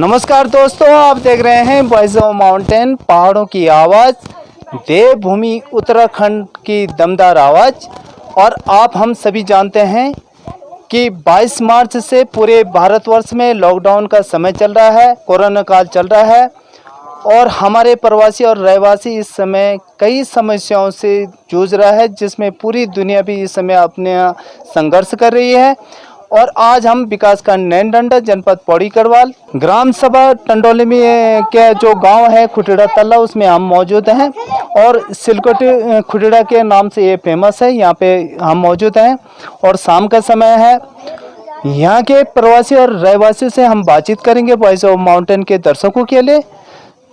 नमस्कार दोस्तों, आप देख रहे हैं वॉइस ऑफ माउंटेन, पहाड़ों की आवाज़, देवभूमि उत्तराखंड की दमदार आवाज़। और आप हम सभी जानते हैं कि 22 मार्च से पूरे भारतवर्ष में लॉकडाउन का समय चल रहा है, कोरोना काल चल रहा है और हमारे प्रवासी और रहवासी इस समय कई समस्याओं से जूझ रहा है, जिसमें पूरी दुनिया भी इस समय अपने संघर्ष कर रही है। और आज हम विकासखंड नैनडंडा, जनपद पौड़ी गढ़वाल, ग्राम सभा टंडोली में के जो गांव है खुटेड़ा तल्ला, उसमें हम मौजूद हैं। और सिलकोटी खुटेड़ा के नाम से ये फेमस है, यहाँ पे हम मौजूद हैं और शाम का समय है। यहाँ के प्रवासी और रहवासियों से हम बातचीत करेंगे वॉइस ऑफ माउंटेन के दर्शकों के लिए।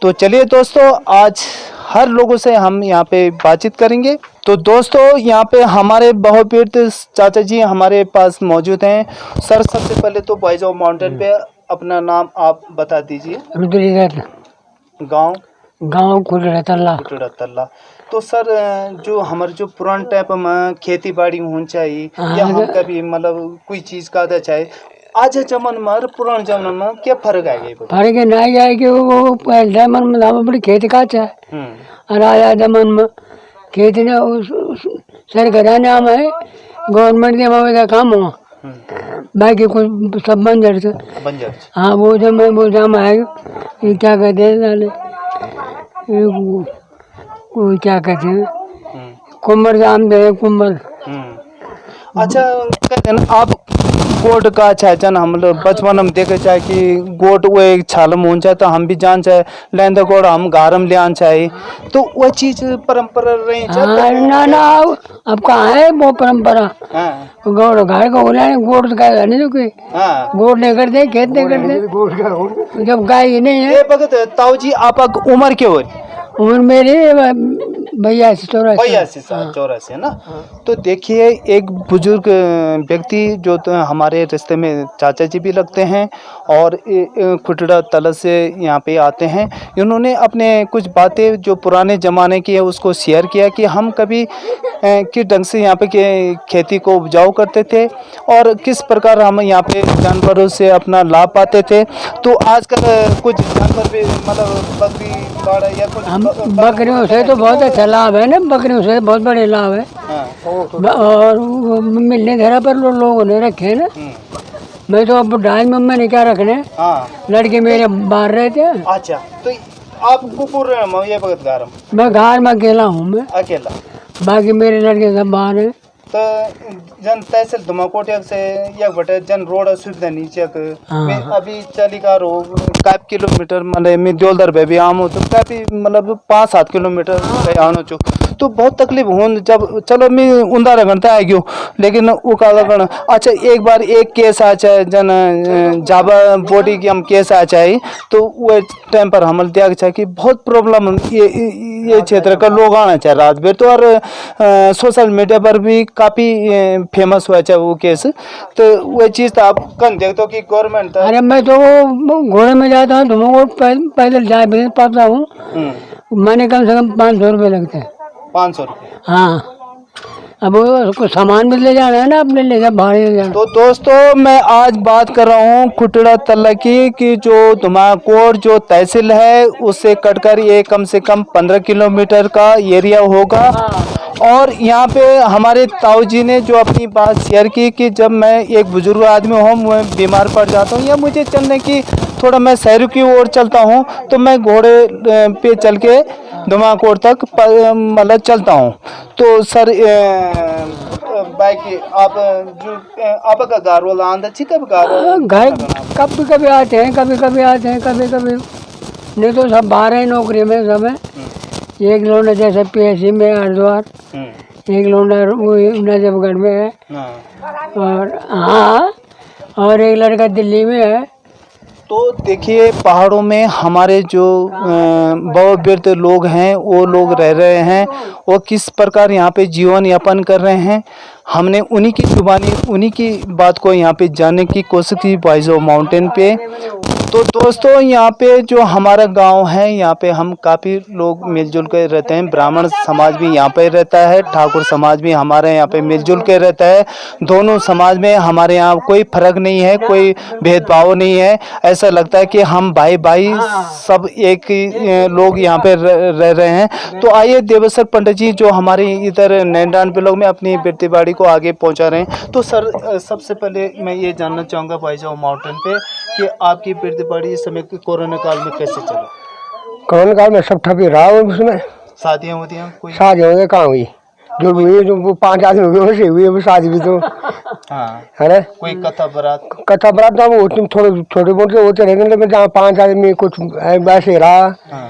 तो चलिए दोस्तों, आज हर लोगों से हम यहाँ पे बातचीत करेंगे। तो दोस्तों, यहाँ पे हमारे बहुपीठ चाचा जी हमारे पास मौजूद हैं। सर, सबसे पहले तो वॉइस ऑफ माउंटेन पे अपना नाम आप बता दीजिए। रुद्रनाथ, गांव खुटेड़ा तल्ला। खुटेड़ा तल्ला। तो सर, जो हमारे जो पुरान टाइप में खेती बाड़ी होनी चाहिए या हम कभी मतलब कोई चीज़ का चाहे, आज जमन में पुराने जमाने में क्या फर्क आ गया? फर्क नहीं है कि वो पहले जमन में हम अपनी खेती का चाहे और आया जमन में खेती ने सरकार नाम है, गवर्नमेंट के मामले का काम हुआ, बाकी कुछ सब बंजर से। हाँ, वो जब मैं वो जाम है ये क्या कहते हैं, वो क्या कहते हैं, कुम्बर जाम दे कुम्बर। अच्छा, कहते हैं आप गोट का चाहे जन हम लोग बचपन हम देखे चाहे कि गोट वो एक छालम होना चाहे, तो हम भी जान चाहे लेंदा गोड़ हम गारम ले आना चाहे, तो वो चीज परंपरा रही है। ना ना, अब कहाँ है वो परंपरा? गोड़ घर को बोला गोड़ तो गाय नहीं, तो कोई गोड़ नहीं करते, खेत नहीं करते जब गाय ही नहीं है। भगत ताऊ जी, आप उम्र क्या हो? उम्र मेरी 82-84 है ना। तो देखिए, एक बुजुर्ग व्यक्ति जो तो हमारे रिश्ते में चाचा जी भी लगते हैं और खुटेड़ा तल्ला से यहाँ पे आते हैं। इन्होंने अपने कुछ बातें जो पुराने ज़माने की है उसको शेयर किया कि हम कभी किस ढंग से यहाँ पे खेती को उपजाऊ करते थे और किस प्रकार हम यहाँ पे जानवरों से अपना लाभ पाते थे। तो आजकल कुछ जानवर भी मतलब बकरी बाड़ा या कुछ बकरियों से तो बहुत अच्छा लाभ है ना, बकरियों से बहुत बड़े लाभ है। और मिलने धरा पर लोगों ने रखे है ना। मैं तो अब ढाई में मैंने क्या रखने, लड़के मेरे बाहर रहे थे। अच्छा, तो आप कुकुर ये भगत गारम? मैं घर में अकेला हूँ, मैं अकेला, बाकी मेरे लड़के सब बाहर है। तो जन तहसील धुमाकोट से या बटे जन रोड सुविधा नीचे अभी चली का रो काफी किलोमीटर मतलब मैं देवलदर पे भी आम तो काफी मतलब 5-7 किलोमीटर आनो चो, तो बहुत तकलीफ हो जब चलो मैं उंदारा घंटा आ गयो, लेकिन वो का अच्छा एक बार एक केस आ चाहे जन जाबा बॉडी की हम केस आ चाहे, तो वो टाइम पर हम त्याग चाहे कि बहुत प्रॉब्लम ये क्षेत्र का लोग आना चाहे रात भर। तो और सोशल मीडिया पर भी काफ़ी फेमस हुआ चाहे वो केस, तो वो चीज़ तो आप कन देखते हो कि गवर्नमेंट। अरे मैं तो घोड़े में जाता हूँ, तो पैदल जा भी नहीं पाता हूँ, मैंने कम से कम 500 रुपये लगते हैं। 500 रुपये? हाँ। अब उसको सामान भी ले जाना है ना, अपने ले जा भाड़े ले जाना। तो दोस्तों, मैं आज बात कर रहा हूँ खुटेड़ा तल्ला की कि जो धुमाकोट जो तहसील है उससे कटकर ये कम से कम 15 किलोमीटर का एरिया होगा। और यहाँ पे हमारे ताऊ जी ने जो अपनी बात शेयर की कि जब मैं एक बुजुर्ग आदमी हूँ, मैं बीमार पड़ जाता हूँ या मुझे चलने की थोड़ा मैं शहरों की ओर चलता हूँ, तो मैं घोड़े पे चल के धुमाकोट तक मतलब चलता हूँ। तो सर बाइक आप जो आपका घर वाला आंदा छी कब घर कभी कभी आते हैं, कभी कभी आते हैं, कभी कभी नहीं, तो सब बाहर है नौकरी में सब है। एक लौंडा जैसे PSC में हरिद्वार, एक लौंडा वो नजफगढ़ में है, और हाँ, और एक लड़का दिल्ली में है। तो देखिए, पहाड़ों में हमारे जो वयोवृद्ध लोग हैं वो लोग रह रहे हैं, वो किस प्रकार यहाँ पे जीवन यापन कर रहे हैं, हमने उन्हीं की जुबानी उन्हीं की बात को यहाँ पे जानने की कोशिश की वॉइस ऑफ माउंटेन पे। तो दोस्तों यहाँ पे जो हमारा गांव है, यहाँ पे हम काफ़ी लोग मिलजुल के रहते हैं। ब्राह्मण समाज भी यहाँ पे रहता है, ठाकुर समाज भी हमारे यहाँ पे मिलजुल के रहता है। दोनों समाज में हमारे यहाँ कोई फर्क नहीं है, कोई भेदभाव नहीं है। ऐसा लगता है कि हम भाई भाई सब एक ही लोग यहाँ पे रह रहे हैं। तो आइए देवेश्वर पंडित जी जो हमारे इधर नैनीडांड ब्लॉक में अपनी खेती बाड़ी को आगे पहुँचा रहे हैं। तो सर सबसे पहले मैं ये जानना चाहूँगा बाईजाओ माउंटेन पे कि आपकी खेती बाड़ी इस समय कोरोना काल में कैसे चला? कोरोना काल में सब ठप ही रहा है। उसमें शादियाँ होती हैं कोई? शादी होंगे कहाँ हुई, जो हुई जो वो 5 आदमी हो गए वैसे हुई है वो शादी भी। तो हाँ है ना, कोई कथा बरात तो वो थोड़े छोटे मोटे होते रहते, लेकिन जहाँ 5 आदमी कुछ वैसे रहा। हाँ।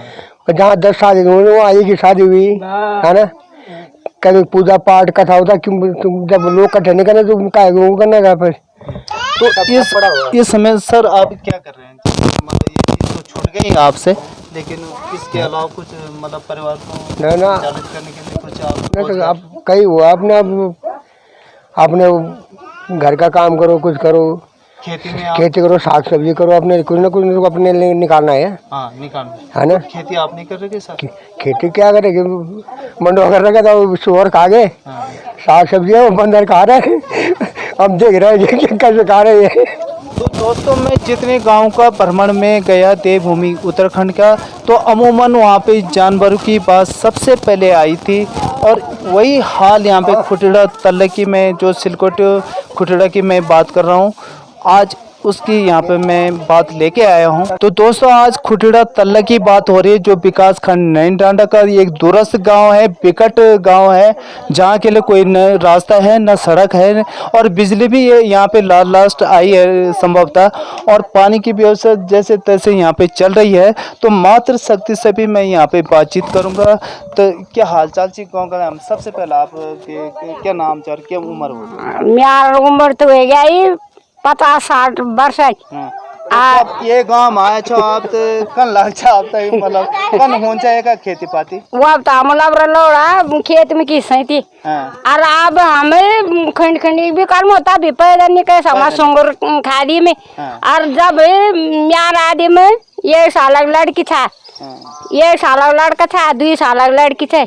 जहाँ 10 शादी हुई वो आई की शादी हुई है ना। कभी पूजा पाठ कथा होता, क्यों जब लोग इकट्ठे नहीं करने तो क्या करना का फिर। तो इस समय सर आप क्या कर रहे हैं? मतलब ये चीज़ तो छूट गई आपसे, लेकिन इसके अलावा कुछ मतलब परिवार को संचालित करने के लिए कुछ आप कहीं हुआ अपने घर का काम करो, कुछ करो, खेती करो, साग सब्जी करो, अपने कुछ ना कुछ अपने लिए निकालना है। हाँ निकालना है ना। खेती आप नहीं कर रहे सर? खेती क्या करेगी, मंडवा कर रखा था शुगर खा गए। साग सब्जी है वो बंदर खा रहे हैं। हम देख रहे हैं कैसे खा रहे हैं। तो दोस्तों मैं जितने गांव का भ्रमण में गया देवभूमि उत्तराखंड का, तो अमूमन वहाँ पे जानवरों की बात सबसे पहले आई थी। और वही हाल यहाँ पे खुटड़ा तल्ले की, मैं जो सिलकोट खुटड़ा की मैं बात कर रहा हूँ, आज उसकी यहाँ पे मैं बात लेके आया हूँ। तो दोस्तों आज खुटड़ा तल्ला की बात हो रही है, जो विकास खंड नैनीडांडा का एक दूरस्थ गांव है, बिकट गांव है, जहाँ के लिए कोई न रास्ता है न सड़क है, और बिजली भी यहाँ पे लास्ट आई है संभवतः, और पानी की व्यवस्था जैसे तैसे यहाँ पे चल रही है। तो मातृ शक्ति से भी मैं यहाँ पे बातचीत करूँगा। तो क्या हाल चाल ची गाँव का? हम सबसे पहले आप क्या नाम चार, क्या उम्र हो? मेरा उम्र तो हो गया 50-60 वर्ष है। आप ये गांव आए छो, आप तो कन लग छा, आप तो मतलब कन हो जाएगा खेती पाती? वो अब तो मतलब रहा खेत में की सही थी। और अब हमें खंड खंडी भी कर्म होता भी पैदा नहीं कर समाज सोंगर खादी में। और जब म्यार आदि में 1 साल लड़की था, 1 साल लड़का था, 2 साल लड़की थे।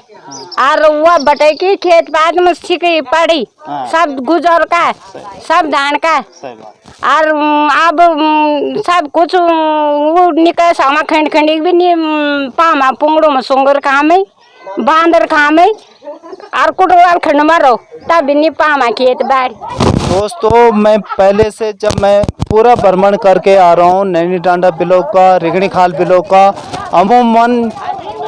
और वो बटे की खेत पात में सीख पड़ी, सब गुजर का, सब धान का। और अब सब कुछ वो निकल सामा खंड खंडी भी नहीं, पामा पुंगड़ों में सोंगर काम है, बांदर काम है, और कुटवाल खंड मारो तब नहीं पामा खेत बाड़ी। दोस्तों मैं पहले से जब मैं पूरा भ्रमण करके आ रहा हूँ नैनीडांडा ब्लॉक का, रिगणी खाल ब्लॉक का, अमूमन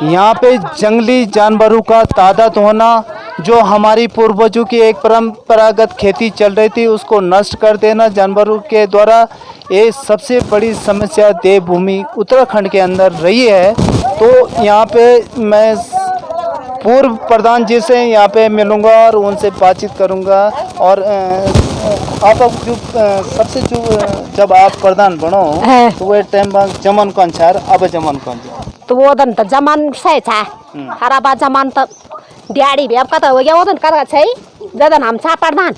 यहाँ पे जंगली जानवरों का तादाद होना, जो हमारी पूर्वजों की एक परंपरागत खेती चल रही थी उसको नष्ट कर देना जानवरों के द्वारा, ये सबसे बड़ी समस्या देवभूमि उत्तराखंड के अंदर रही है। तो यहाँ पे मैं पूर्व प्रधान जी से यहाँ पे मिलूँगा और उनसे बातचीत करूँगा। और आप जो सबसे जब आप प्रधान बनो तो वो टाइम जमन कौन छा, अब जमन कौन छा? तो वो दिन तो जमान सही था, हराबा जमान तो दिहाड़ी भी अब कता हो गया। वो दिन कता छै जदन हम छा प्रधान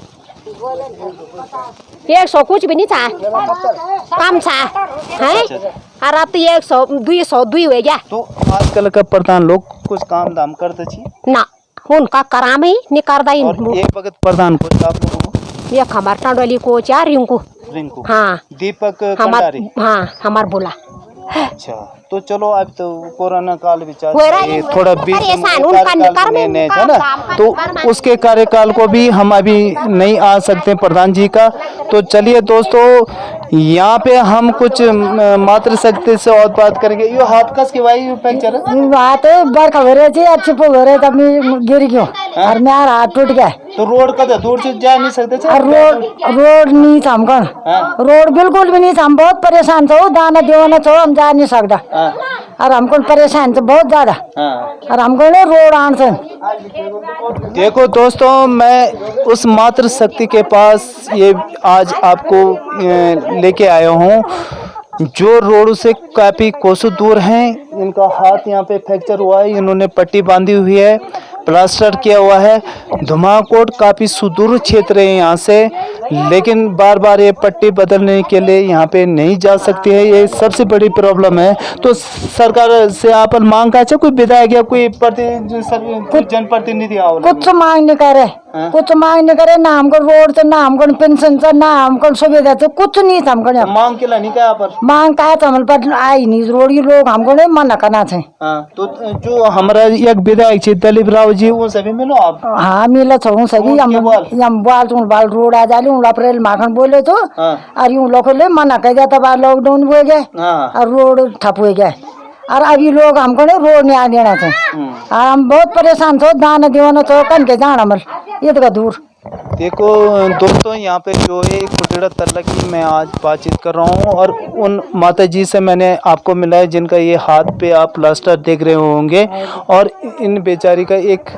100 कुछ भी नहीं था, कम था है। और अब तो 100-202 हो गया। तो आजकल का प्रधान लोग कुछ काम धाम करते छी ना, उनका कराम ही नहीं करदा। एक वक्त प्रधान को आप लोगों को ये हमार टंडोली को चार रिंकू, हाँ दीपक हमार, हाँ हमार बोला। अच्छा तो चलो अब तो कोरोना काल भी चल थोड़ा बीच में है ना, तो उसके कार्यकाल को भी हम अभी नहीं आ सकते प्रधान जी का। तो चलिए दोस्तों यहाँ पे हम कुछ मातृ शक्ति से और बात करेंगे। यो हाथ कस के भाई फ्रैक्चर बात बरका हो रहे थे, अच्छे हो रहे तब गिर गयो और मेरा हाथ टूट गया। तो रोड का दूर से जा नहीं सकते थे? रोड नहीं था हमको, रोड बिल्कुल भी नहीं था। हम बहुत परेशान थे, दाना देवाना छो हम जा नहीं सकता। और हमको परेशान थे बहुत ज्यादा। और हमको ना रोड आन से देखो दोस्तों मैं उस मातृ शक्ति के पास ये आज आपको लेके आया हूँ, जो रोड से काफ़ी कोसों दूर हैं। इनका हाथ यहाँ पे फ्रैक्चर हुआ है, इन्होंने पट्टी बांधी हुई है, प्लास्टर किया हुआ है। धुमाकोट काफ़ी सुदूर क्षेत्र है यहाँ से, लेकिन बार बार ये पट्टी बदलने के लिए यहाँ पे नहीं जा सकती है, ये सबसे बड़ी प्रॉब्लम है। तो सरकार से आप मांग का कोई विधायक या कोई जनप्रतिनिधि आओ कुछ मांग नहीं करे, हाँ? कुछ मांग नहीं करे, ना हमको रोड से, ना हमको पेंशन से, ना हमको सुविधा से, कुछ नहीं था हमको यहाँ। मांग के लिए नहीं कहा पर मांग का तो हमारे पास आई नहीं, रोड ये लोग हमको नहीं मना करना थे। हाँ, तो जो हमारा एक विधायक छे दिलीप राव जी, वो सभी मिलो आप। हाँ मिला छो सभी, हम बाल रोड आ जाले अप्रैल माखन बोले तो हाँ। और यूं लोग मना कर जाता, बार लॉकडाउन हो गए हाँ। और रोड ठप हो गए, और अभी लोग हमको नहीं रोड नहीं आ देना थे। हम बहुत परेशान थे, दाना दीवाना तो कन के जाना मल ये तो दूर। देखो दोस्तों, यहाँ पे जो है कुटीड़ा तल्ला की मैं आज बातचीत कर रहा हूँ, और उन माता जी से मैंने आपको मिला है जिनका ये हाथ पे आप प्लास्टर देख रहे होंगे, और इन बेचारी का एक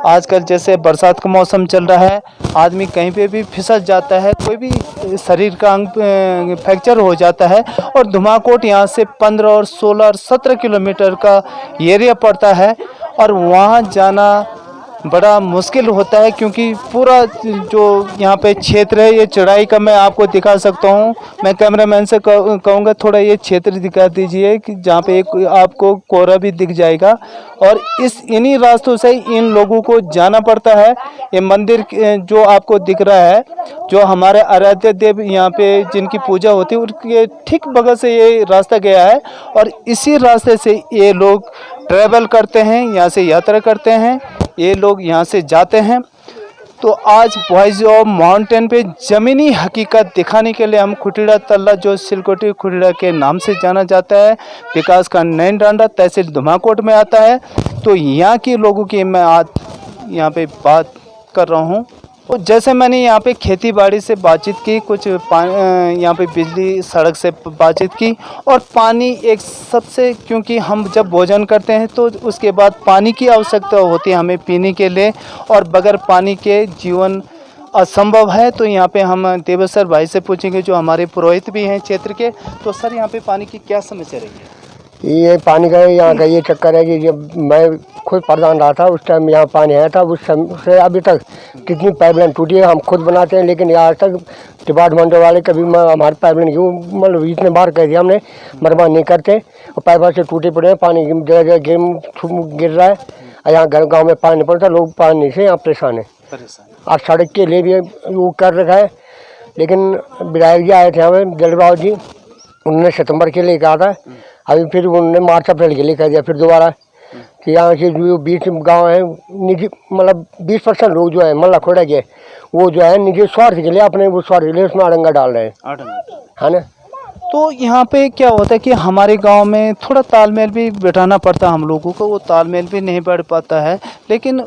आजकल जैसे बरसात का मौसम चल रहा है, आदमी कहीं पे भी फिसल जाता है, कोई भी शरीर का अंग फ्रैक्चर हो जाता है, और धुमाकोट यहाँ से 15 और 16 और 17 किलोमीटर का एरिया पड़ता है, और वहाँ जाना बड़ा मुश्किल होता है, क्योंकि पूरा जो यहाँ पे क्षेत्र है ये चढ़ाई का। मैं आपको दिखा सकता हूँ, मैं कैमरामैन से कहूँगा थोड़ा ये क्षेत्र दिखा दीजिए कि जहाँ पे एक आपको कोहरा भी दिख जाएगा, और इन्हीं रास्तों से इन लोगों को जाना पड़ता है। ये मंदिर जो आपको दिख रहा है, जो हमारे आराध्य देव यहाँ पे जिनकी पूजा होती है, उनके ठीक बगल से ये रास्ता गया है, और इसी रास्ते से ये लोग ट्रैवल करते हैं, यहाँ से यात्रा करते हैं, ये लोग यहाँ से जाते हैं। तो आज वॉइस ऑफ माउंटेन पे ज़मीनी हकीकत दिखाने के लिए हम कुटीड़ा तल्ला, जो सिलकोटी कुटीड़ा के नाम से जाना जाता है, विकासखंड नैन डांडा, तहसील धुमाकोट में आता है, तो यहाँ के लोगों की मैं आज यहाँ पे बात कर रहा हूँ। तो जैसे मैंने यहाँ पे खेती बाड़ी से बातचीत की, कुछ यहाँ पे बिजली सड़क से बातचीत की, और पानी एक सबसे, क्योंकि हम जब भोजन करते हैं तो उसके बाद पानी की आवश्यकता होती है हमें पीने के लिए, और बगैर पानी के जीवन असंभव है। तो यहाँ पे हम देवेश्वर भाई से पूछेंगे, जो हमारे पुरोहित भी हैं क्षेत्र के। तो सर, यहाँ पे पानी की क्या समस्या रही है? ये पानी का यहाँ का ये चक्कर है कि जब मैं खुद प्रधान रहा था उस टाइम यहाँ पानी आया था, उस समय से अभी तक कितनी पाइपलाइन टूटी है हम खुद बनाते हैं, लेकिन आज तक डिपार्टमेंट वाले कभी हमारे पाइपलाइन क्यों मतलब इतने बार कह दिया हमने, मरम्मत नहीं करते, और पाइप से टूटे पड़े हैं, पानी जगह जगह गिर रहा है, और यहाँ गाँव में पानी पड़ता है, लोग पानी से यहाँ परेशान है। आज सड़क के लिए भी वो कर रखा है, लेकिन विधायक जी आए थे हमें जलराव जी, उन्होंने सितंबर के लिए कहा था, अभी फिर उन्होंने मार्च अप्रैल के लिए कह दिया फिर दोबारा कि यहाँ के जो 20 गांव हैं निजी, मतलब 20% लोग जो है मल्ला खोड़ा के, वो जो है निजी स्वार्थ के लिए, अपने वो स्वार्थ के लिए उसमें अड़ंगा डाल रहे हैं, है ना। तो यहाँ पे क्या होता है कि हमारे गांव में थोड़ा तालमेल भी बिठाना पड़ता है हम लोगों को, वो तालमेल भी नहीं बढ़ पाता है, लेकिन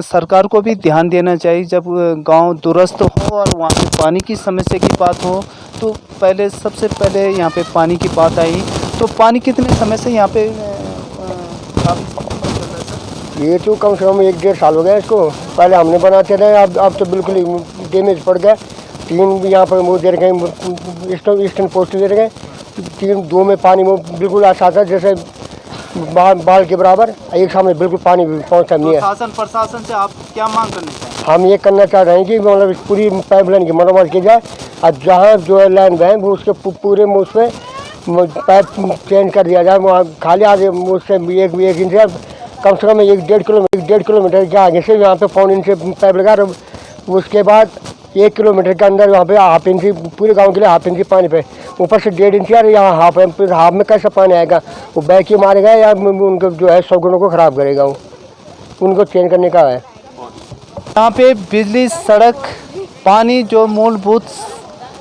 सरकार को भी ध्यान देना चाहिए। जब गांव दुरुस्त हो और वहाँ पे पानी की समस्या की बात हो, तो पहले सबसे पहले यहाँ पे पानी की बात आई। तो पानी कितने समय से यहाँ पे ये तो कम से कम 1-1.5 साल हो गया इसको, पहले हमने बनाते रहे, अब तो बिल्कुल ही डैमेज पड़ गया। 3 यहाँ पर वो दे रखे ईस्टर्न पोस्ट दे रखे, 3-2 में पानी वो बिल्कुल ऐसा था जैसे बाल के बराबर, एक सामने बिल्कुल पानी पहुँचता नहीं है। शासन प्रशासन से आप क्या मांग करना चाहते हैं? हम ये करना चाह रहे हैं कि मतलब पूरी पाइपलाइन की मरम्मत की जाए, और जहाँ जो है लाइन गए वो उसके पूरे उसमें पाइप चेंज कर दिया जाए, वहाँ खाली आगे उससे 1 इंच कम से कम 1-1.5 किलोमीटर के आगे से यहाँ पे 1.5 इंच पाइप लगा, उसके बाद 1 किलोमीटर के अंदर वहाँ पे 1/2 इंच, पूरे गांव के लिए 1/2 इंच पानी पे, ऊपर से 1.5 इंच, यार यहाँ हाफ में कैसे पानी आएगा? वो बैक ही मारेगा या उनको जो है सौगुनों को ख़राब करेगा, वो उनको चेंज करने का है। यहाँ पे बिजली, सड़क, पानी जो मूलभूत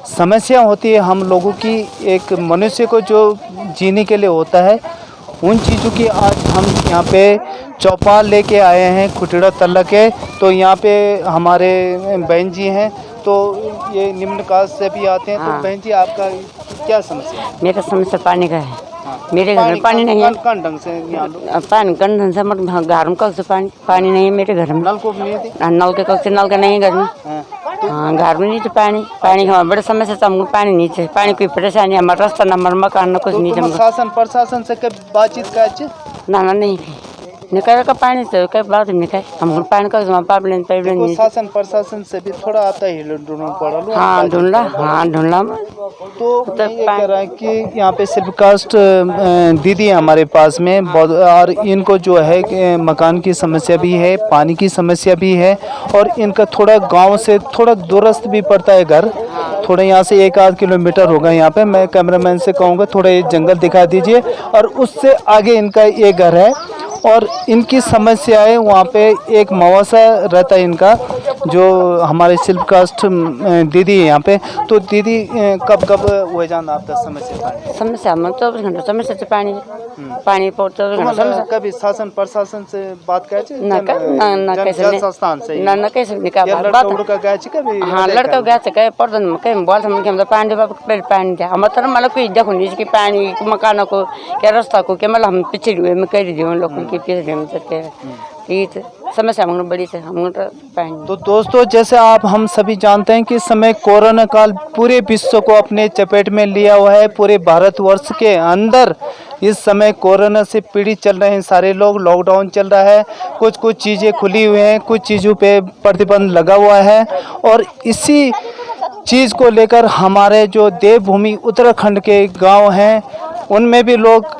समस्या होती है हम लोगों की, एक मनुष्य को जो जीने के लिए होता है, उन चीज़ों की आज हम यहाँ पे चौपाल लेके आए हैं कुटीड़ा तल्ला के। तो यहाँ पे हमारे बहन जी हैं, तो ये निम्न कास्ट से भी आते हैं। तो बहन जी, आपका क्या समस्या है? मेरा समस्या पानी का है। मेरे घर में पानी नहीं है। कौन ढंग से पानी गंदन से घर में कल से पानी नहीं है मेरे घर में। नल को नहीं है? नल के कल से नल का नहीं है घर में। हाँ, घर में नहीं थे पानी हमारा बड़ा समस्या था, हमको पानी नहीं चाहिए, पानी कोई परेशानी, हमारा रास्ता न मकान न कुछ नहीं। शासन प्रशासन से कब बातचीत का? ना नहीं निकाल का पानी से कई बार निकाल हम पानी का जमा पाइपलाइन देखो, शासन प्रशासन से भी थोड़ा आता ही ढूंढना पड़ा लो। हाँ ढूंढला तो मैं ये कह रहा है कि यहाँ पे सिर्फ कास्ट दीदी है हमारे पास में बहुत, और इनको जो है कि मकान की समस्या भी है, पानी की समस्या भी है, और इनका थोड़ा गांव से थोड़ा दूरस्थ भी पड़ता है घर, थोड़ा यहाँ से 1-8 किलोमीटर होगा। यहाँ पे मैं कैमरामैन से कहूँगा थोड़ा ये जंगल दिखा दीजिए, और उससे आगे इनका ये घर है, और इनकी समस्या है वहाँ पे एक मवासा रहता है इनका, जो हमारे शिल्प कास्ट दीदी है यहाँ पे। तो दीदी कब कब हो जाना आपका समस्या हम 24 घंटा समस्या से पानी पानी 24 घंटा समस्या कभी शासन प्रशासन से बात करे संस्थान से ना कैसे निकाल लड़का गए कभी? हाँ लड़का गया से कहे पर्दन के बोल हम पानी बाबा पहले पानी दिया हम तर मतलब कोई देखो नहीं कि पानी मकान को क्या रास्ता को क्या मतलब हम पीछे में कर दिए लोग के पीछे हम सकते हैं। ये समस्या हम बड़ी से हम पानी। तो दोस्तों, जैसे आप हम सभी जानते हैं कि इस समय कोरोना काल पूरे विश्व को अपने चपेट में लिया हुआ है। पूरे भारतवर्ष के अंदर इस समय कोरोना से पीड़ित चल रहे हैं सारे लोग, लॉकडाउन चल रहा है, कुछ कुछ चीज़ें खुली हुई हैं, कुछ चीज़ों पे प्रतिबंध लगा हुआ है, और इसी चीज़ को लेकर हमारे जो देवभूमि उत्तराखंड के गांव हैं उनमें भी लोग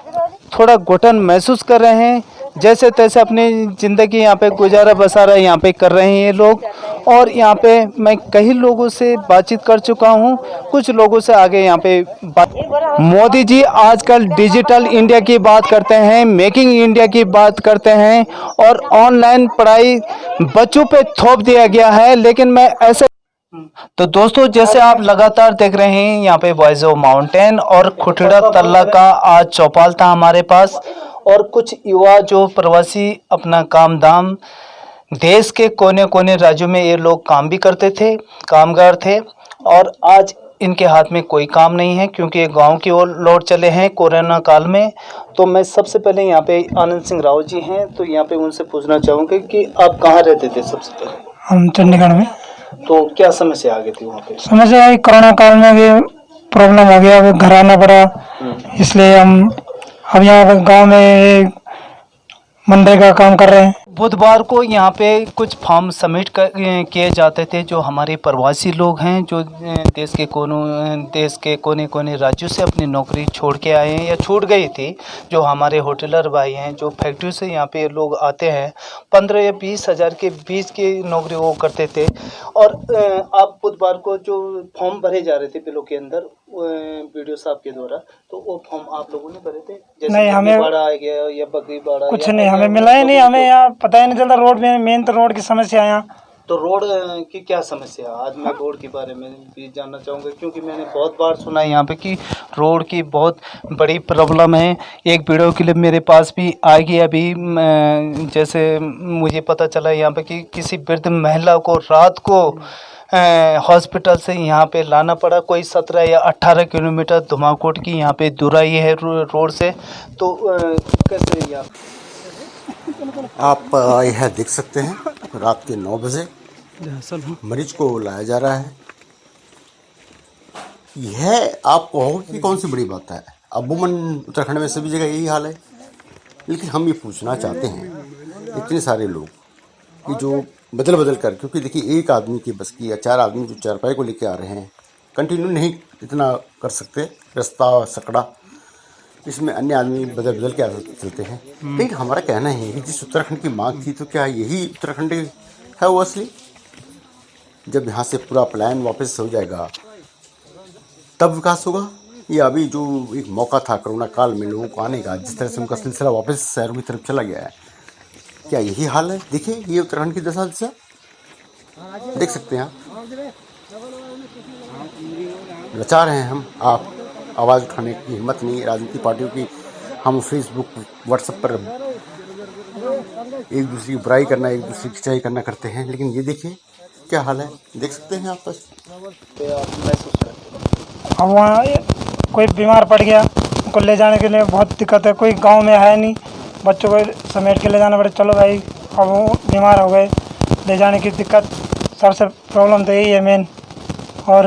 थोड़ा घुटन महसूस कर रहे हैं। जैसे तैसे अपनी ज़िंदगी यहाँ पे गुजारा बसारा यहाँ पे कर रहे हैं ये लोग। और यहाँ पे मैं कई लोगों से बातचीत कर चुका हूँ, कुछ लोगों से आगे यहाँ पे बात। मोदी जी आजकल डिजिटल इंडिया की बात करते हैं, मेकिंग इंडिया की बात करते हैं, और ऑनलाइन पढ़ाई बच्चों पे थोप दिया गया है। लेकिन मैं ऐसे तो दोस्तों, जैसे आप लगातार देख रहे हैं यहाँ पे वॉइस ऑफ माउंटेन और खुटड़ा तल्ला का आज चौपाल था हमारे पास, और कुछ युवा जो प्रवासी अपना काम धाम देश के कोने कोने राज्यों में ये लोग काम भी करते थे, कामगार थे, और आज इनके हाथ में कोई काम नहीं है क्योंकि ये गांव की ओर लौट चले हैं कोरोना काल में। तो मैं सबसे पहले यहाँ पे आनंद सिंह राव जी हैं, तो यहाँ पे उनसे पूछना चाहूँगा कि आप कहाँ रहते थे सबसे पहले? हम चंडीगढ़ में। तो क्या समस्या आ गई थी वहाँ पे? समस्या है कोरोना काल में भी प्रॉब्लम हो गया, घर आना पड़ा, इसलिए हम अब यहाँ गांव में मनरेगा का काम कर रहे हैं। बुधवार को यहाँ पे कुछ फॉर्म सबमिट किए जाते थे, जो हमारे प्रवासी लोग हैं जो देश के कोने कोने राज्यों से अपनी नौकरी छोड़ के आए हैं या छूट गई थी। जो हमारे होटलर भाई हैं जो फैक्ट्री से यहाँ पे लोग आते हैं, 15 या 20 हज़ार के बीच की नौकरी वो करते थे। और आप बुधवार को जो फॉर्म भरे जा रहे थे बिलों के अंदर वीडियो साहब के द्वारा, तो वो फॉर्म आप लोगों ने भरे थे? जैसे नहीं, हमें बाड़ा आ गया या बकरी बाड़ा कुछ नहीं, हमें मिला ही नहीं, हमें यहाँ पता ही नहीं चलता। रोड में मेन तो रोड की समस्या है यहाँ। तो रोड की क्या समस्या है? आज मैं रोड के बारे में भी जानना चाहूँगा, क्योंकि मैंने बहुत बार सुना है यहाँ पे कि रोड की बहुत बड़ी प्रॉब्लम है। एक वीडियो क्लिप मेरे पास भी आ गई अभी, जैसे मुझे पता चला यहाँ पे कि किसी वृद्ध महिला को रात को हॉस्पिटल से यहाँ पे लाना पड़ा। कोई 17 या 18 किलोमीटर धुमाकोट की यहाँ पे दूराई है रोड से। तो कैसे यहाँ आप यह देख सकते हैं रात के 9 बजे मरीज को लाया जा रहा है। यह आप कहोगे कि कौन सी बड़ी बात है, अमूमन उत्तराखंड में सभी जगह यही हाल है। लेकिन हम ये पूछना चाहते हैं इतने सारे लोग कि जो बदल बदल कर, क्योंकि देखिए एक आदमी की बस की या 4 आदमी जो चारपाई को लेके आ रहे हैं, कंटिन्यू नहीं इतना कर सकते, रास्ता सकड़ा, इसमें अन्य आदमी बदल बदल के आ चलते हैं। लेकिन हमारा कहना है कि जिस उत्तराखंड की मांग थी, तो क्या यही उत्तराखंड है वो असली? जब यहाँ से पूरा प्लान वापस हो जाएगा तब विकास होगा, या अभी जो एक मौका था कोरोना काल में लोगों को आने का, जिस तरह से उनका सिलसिला वापस शहरों की तरफ चला गया है, क्या यही हाल है? देखिए ये उत्तराखंड की दशा देख सकते हैं आप। लाचार हैं हम, आप आवाज़ उठाने की हिम्मत नहीं राजनीतिक पार्टियों की। हम फेसबुक व्हाट्सएप पर एक दूसरे की बुराई करना, एक दूसरे की खिंचाई करना करते हैं, लेकिन ये देखिए क्या हाल है, देख सकते हैं आप। बस अब वहाँ कोई बीमार पड़ गया, उनको ले जाने के लिए बहुत दिक्कत है, कोई गांव में है नहीं, बच्चों को समेट के ले जाना पड़े, चलो भाई अब वो बीमार हो गए, ले जाने की दिक्कत। सबसे प्रॉब्लम तो यही है मेन। और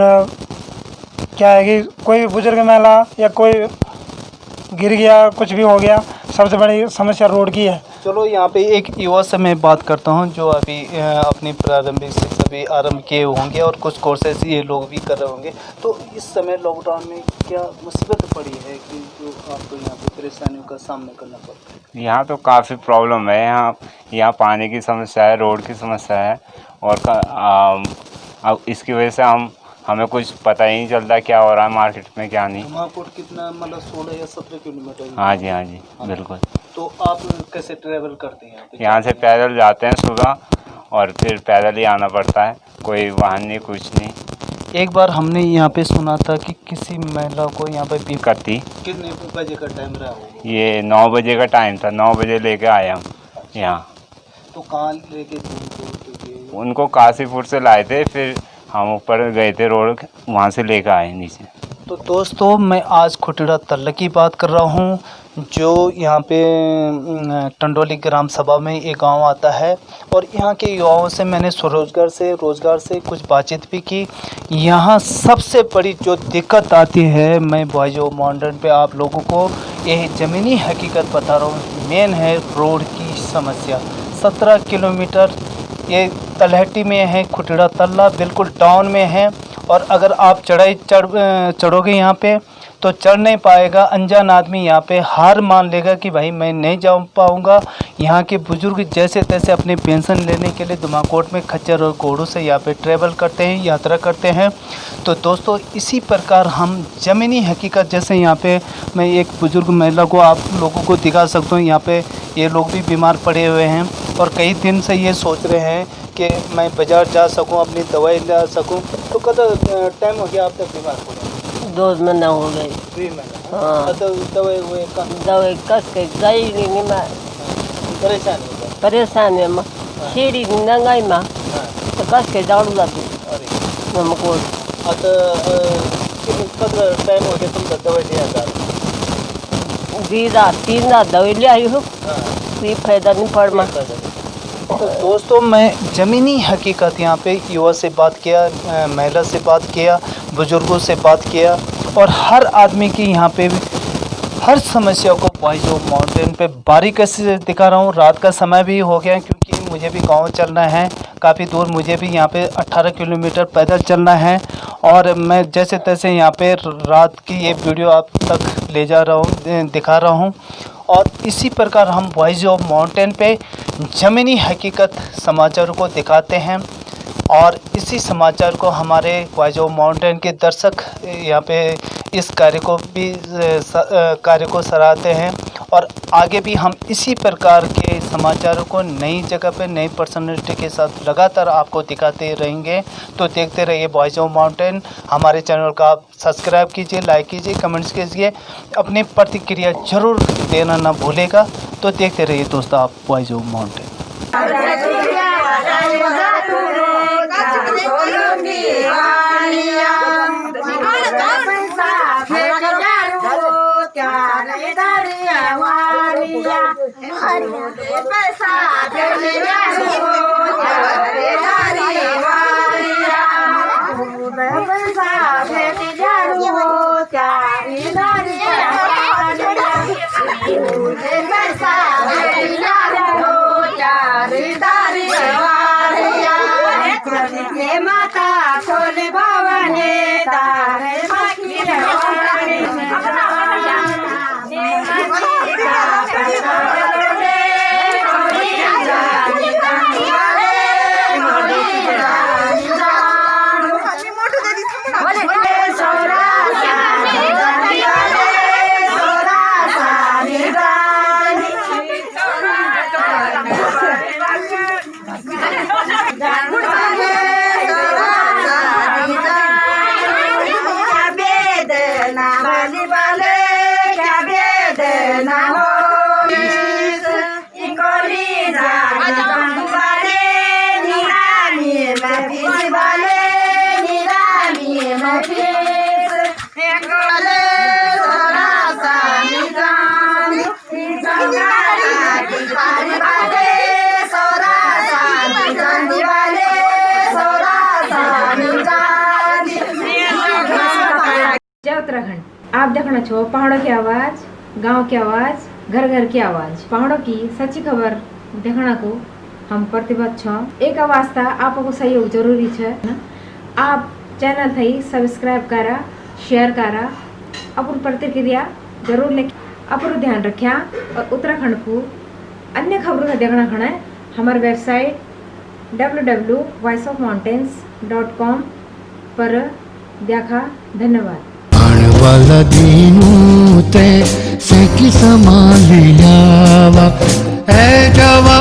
क्या है कि कोई बुजुर्ग महिला या कोई गिर गया, कुछ भी हो गया, सबसे बड़ी समस्या रोड की है। चलो यहाँ पे एक युवा से मैं बात करता हूँ जो अभी अपनी प्रारंभिक शिक्षा भी आरंभ किए होंगे और कुछ कोर्सेज ये लोग भी कर रहे होंगे। तो इस समय लॉकडाउन में क्या मुसीबत पड़ी है कि जो आपको यहाँ पे परेशानियों का सामना करना पड़ता है? यहाँ तो काफ़ी प्रॉब्लम है। यहाँ पानी की समस्या है, रोड की समस्या है और अब इसकी वजह से हमें कुछ पता ही नहीं चलता क्या हो रहा है मार्केट में क्या नहीं। धुमाकोट कितना मतलब 16 या 17 किलोमीटर? हाँ जी बिल्कुल। तो आप कैसे ट्रैवल करते हैं यहाँ से पैदल जाते हैं सुबह और फिर पैदल ही आना पड़ता है, कोई वाहन नहीं कुछ नहीं। एक बार हमने यहाँ पे सुना था कि किसी महिला को यहाँ पे दिक्कत थी। कितने बजे का टाइम रहा हो? ये 9 बजे का टाइम था, 9 बजे लेके आए हम यहाँ। तो कहाँ लेके गए? उनको काशीपुर से लाए थे, फिर हम ऊपर गए थे रोड, वहाँ से लेकर आए नीचे। तो दोस्तों मैं आज खुटिड़ा तल्ला की बात कर रहा हूँ जो यहाँ पे टंडोली ग्राम सभा में एक गांव आता है और यहाँ के युवाओं से मैंने रोज़गार से कुछ बातचीत भी की। यहाँ सबसे बड़ी जो दिक्कत आती है, मैं बॉयज़ माउंटेन पे आप लोगों को यह ज़मीनी हकीकत बता रहा हूँ, मेन है रोड की समस्या। 17 किलोमीटर ये तलहटी में है, खुटिड़ा तल्ला बिल्कुल टाउन में है और अगर आप चढ़ोगे यहाँ पे तो चढ़ नहीं पाएगा। अनजान आदमी यहाँ पे हार मान लेगा कि भाई मैं नहीं जा पाऊँगा। यहाँ के बुजुर्ग जैसे तैसे अपने पेंशन लेने के लिए धुमाकोट में खच्चर और घोड़ों से यहाँ पे ट्रैवल करते हैं, यात्रा करते हैं। तो दोस्तों इसी प्रकार हम ज़मीनी हकीकत, जैसे यहाँ पे मैं एक बुज़ुर्ग महिला को आप लोगों को दिखा सकता हूँ। यहाँ पे ये लोग भी बीमार पड़े हुए हैं और कई दिन से ये सोच रहे हैं कि मैं बाज़ार जा सकूं, अपनी दवाई ला सकूं। तो कद टाइम हो गया आप तक बीमार पड़े? 2 महीना हो गए। 3 महीना? हाँ। तो दवाई दवाई कस के गई नहीं, मैं परेशान हो गया? परेशान है मैं सीढ़ी नंगाई में तो कस के दौड़ जाती हमको। आता कद टाइम हो गया तुम दवाई लिया था? 3 रात दवाई ले आई हूँ, कोई फायदा नहीं पड़ में। तो दोस्तों मैं ज़मीनी हकीकत यहाँ पे युवा से बात किया, महिला से बात किया, बुज़ुर्गों से बात किया और हर आदमी की यहाँ पे हर समस्या को बॉयज़ माउंटेन पे बारीकी से दिखा रहा हूँ। रात का समय भी हो गया क्योंकि मुझे भी गांव चलना है, काफ़ी दूर मुझे भी यहाँ पे 18 किलोमीटर पैदल चलना है और मैं जैसे तैसे यहाँ पे रात की ये वीडियो आप तक ले जा रहा हूँ, दिखा रहा हूँ। और इसी प्रकार हम बॉयज़ माउंटेन पे ज़मीनी हकीकत समाचार को दिखाते हैं और इसी समाचार को हमारे बॉयज़ माउंटेन के दर्शक यहाँ पे इस कार्य को सराहते हैं और आगे भी हम इसी प्रकार के समाचारों को नई जगह पे नई पर्सनैलिटी के साथ लगातार आपको दिखाते रहेंगे। तो देखते रहिए बॉयज़ माउंटेन। हमारे चैनल का आप सब्सक्राइब कीजिए, लाइक कीजिए, कमेंट्स कीजिए, अपनी प्रतिक्रिया ज़रूर देना ना भूलेगा। तो देखते रहिए दोस्तों आप बॉयज़ माउंटेन। उत्तराखंड आप देखना छो पहाड़ों की आवाज, गांव की आवाज घर घर की आवाज पहाड़ों की सच्ची खबर देखना को हम प्रतिबद्ध छो। एक वास्ता आपको सहयोग जरूरी है। आप चैनल थई सब्सक्राइब करा, शेयर करा, अपन प्रतिक्रिया जरूर लिख, अपन ध्यान रखा। और उत्तराखंड को अन्य खबरों का देखना खड़ा हमारे वेबसाइट www.voiceofmountains.com पर देखा। धन्यवाद। वाला दीनू ते से की संभालियावा ए जावा